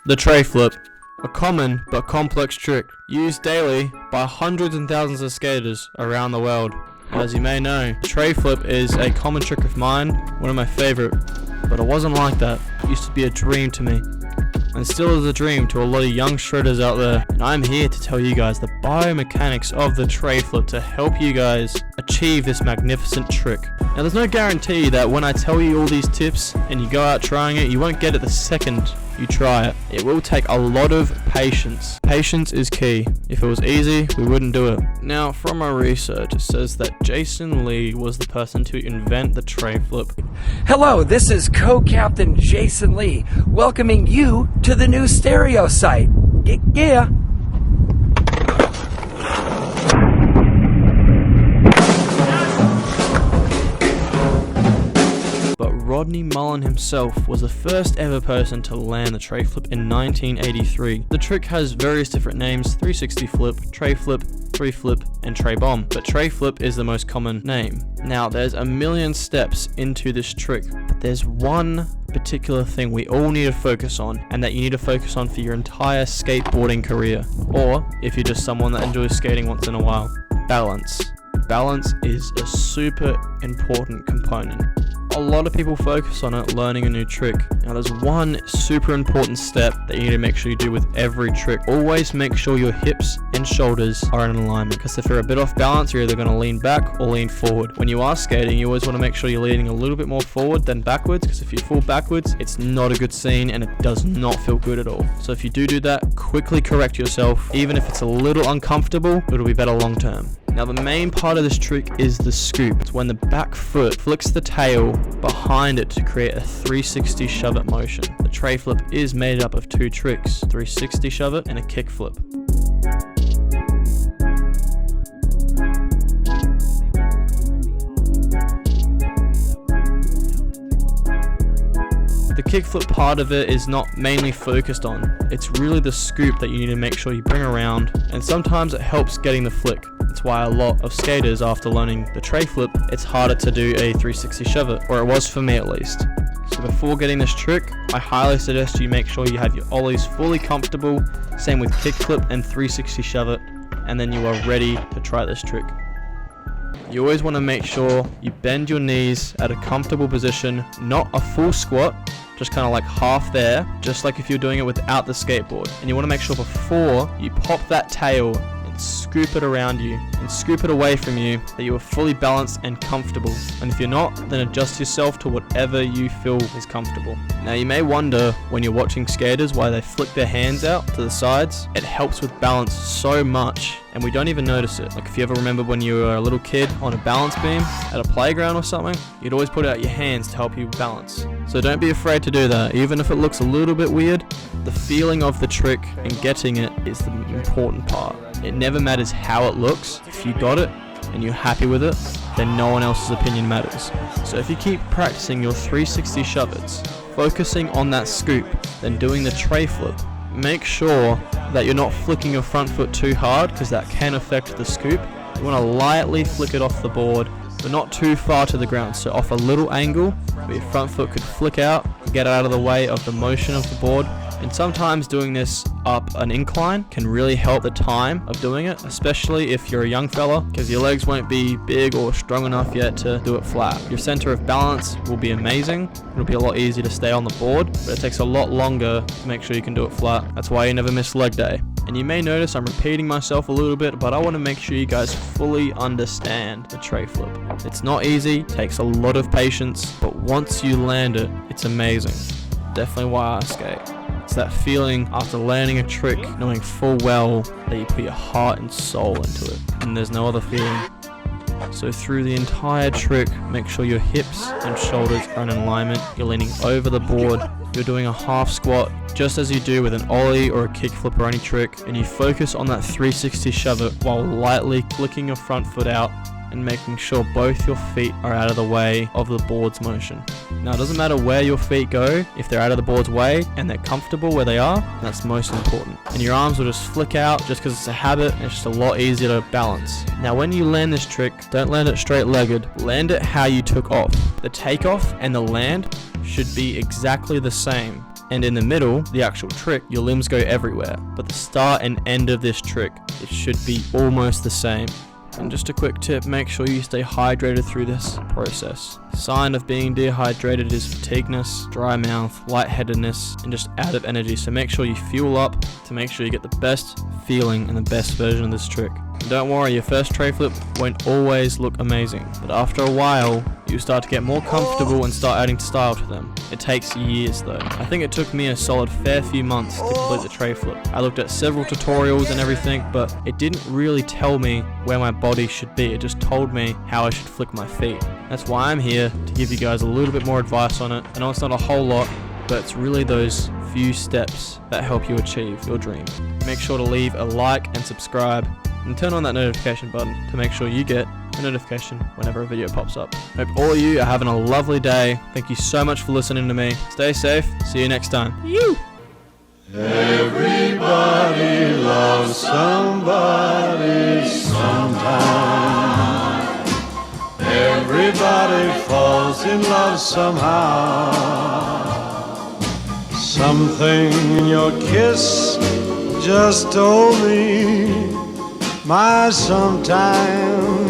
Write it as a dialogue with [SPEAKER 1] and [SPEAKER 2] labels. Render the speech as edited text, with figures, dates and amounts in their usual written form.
[SPEAKER 1] The tray flip, a common but complex trick used daily by hundreds and thousands of skaters around the world. As you may know, the tray flip is a common trick of mine, one of my favorite, but it wasn't like that. It used to be a dream to me, and still is a dream to a lot of young shredders out there. And I'm here to tell you guys the biomechanics of the tray flip to help you guys achieve this magnificent trick. Now there's no guarantee that when I tell you all these tips and you go out trying it, you won't get it the second you try it. It will take a lot of patience. Patience is key. If it was easy, we wouldn't do it. Now from my research, it says that Jason Lee was the person to invent the tray flip.
[SPEAKER 2] Hello, this is Co-Captain Jason Lee, welcoming you to the new stereo site. Yeah.
[SPEAKER 1] Rodney Mullen himself was the first ever person to land the tray flip in 1983. The trick has various different names: 360 flip, tray flip, 3 flip, and tray bomb, but tray flip is the most common name. Now there's a million steps into this trick, but there's one particular thing we all need to focus on, and that you need to focus on for your entire skateboarding career, or if you're just someone that enjoys skating once in a while: balance. Balance is a super important component. A lot of people focus on it learning a new trick. Now there's one super important step that you need to make sure you do with every trick. Always make sure your hips and shoulders are in alignment, because if you're a bit off balance, you're either going to lean back or lean forward. When you are skating, you always want to make sure you're leaning a little bit more forward than backwards, because if you fall backwards, it's not a good scene and it does not feel good at all. So if you do that, quickly correct yourself. Even if it's a little uncomfortable, it'll be better long term. Now the main part of this trick is the scoop. It's when the back foot flicks the tail behind it to create a 360 shove it motion. The tray flip is made up of 2 tricks: 360 shove it and a kick flip. The kickflip part of it is not mainly focused on. It's really the scoop that you need to make sure you bring around, and sometimes it helps getting the flick. That's why a lot of skaters, after learning the tray flip, it's harder to do a 360 shove it, or it was for me at least. So before getting this trick, I highly suggest you make sure you have your ollies fully comfortable, same with kickflip and 360 shove it, and then you are ready to try this trick. You always want to make sure you bend your knees at a comfortable position, not a full squat, just kind of like half there, just like if you're doing it without the skateboard. And you want to make sure before you pop that tail and scoop it around you and scoop it away from you, that you are fully balanced and comfortable. And if you're not, then adjust yourself to whatever you feel is comfortable. Now you may wonder when you're watching skaters why they flick their hands out to the sides. It helps with balance so much, and we don't even notice it. Like if you ever remember when you were a little kid on a balance beam at a playground or something, you'd always put out your hands to help you balance. So don't be afraid to do that. Even if it looks a little bit weird, the feeling of the trick and getting it is the important part. It never matters how it looks. If you got it and you're happy with it, then no one else's opinion matters. So if you keep practicing your 360 shove-its, focusing on that scoop, then doing the tray flip, make sure that you're not flicking your front foot too hard, because that can affect the scoop. You want to lightly flick it off the board, but not too far to the ground, so off a little angle where your front foot could flick out, get out of the way of the motion of the board. And sometimes doing this up an incline can really help the time of doing it, especially if you're a young fella, because your legs won't be big or strong enough yet to do it flat. Your center of balance will be amazing. It'll be a lot easier to stay on the board, but it takes a lot longer to make sure you can do it flat. That's why you never miss leg day. And you may notice I'm repeating myself a little bit, but I want to make sure you guys fully understand the tray flip. It's not easy, takes a lot of patience, but once you land it, it's amazing. Definitely why I skate. It's that feeling after learning a trick, knowing full well that you put your heart and soul into it, and there's no other feeling. So through the entire trick, make sure your hips and shoulders are in alignment, you're leaning over the board, you're doing a half squat, just as you do with an ollie or a kickflip or any trick, and you focus on that 360 shove it while lightly flicking your front foot out and making sure both your feet are out of the way of the board's motion. Now it doesn't matter where your feet go, if they're out of the board's way and they're comfortable where they are, that's most important. And your arms will just flick out just because it's a habit and it's just a lot easier to balance. Now when you land this trick, don't land it straight legged, land it how you took off. The takeoff and the land should be exactly the same. And in the middle, the actual trick, your limbs go everywhere. But the start and end of this trick, it should be almost the same. And just a quick tip, make sure you stay hydrated through this process. Sign of being dehydrated is fatigueness, dry mouth, lightheadedness, and just out of energy. So make sure you fuel up to make sure you get the best feeling and the best version of this trick. And don't worry, your first tray flip won't always look amazing, but after a while, you start to get more comfortable and start adding style to them. It takes years though. I think it took me a solid fair few months to complete the tray flip. I looked at several tutorials and everything, but it didn't really tell me where my body should be. It just told me how I should flick my feet. That's why I'm here, to give you guys a little bit more advice on it. I know it's not a whole lot, but it's really those few steps that help you achieve your dream. Make sure to leave a like and subscribe, and turn on that notification button to make sure you get a notification whenever a video pops up. Hope all of you are having a lovely day. Thank you so much for listening to me. Stay safe. See you next time.
[SPEAKER 3] Everybody loves somebody sometime. Everybody falls in love somehow. Something in your kiss just told me my sometime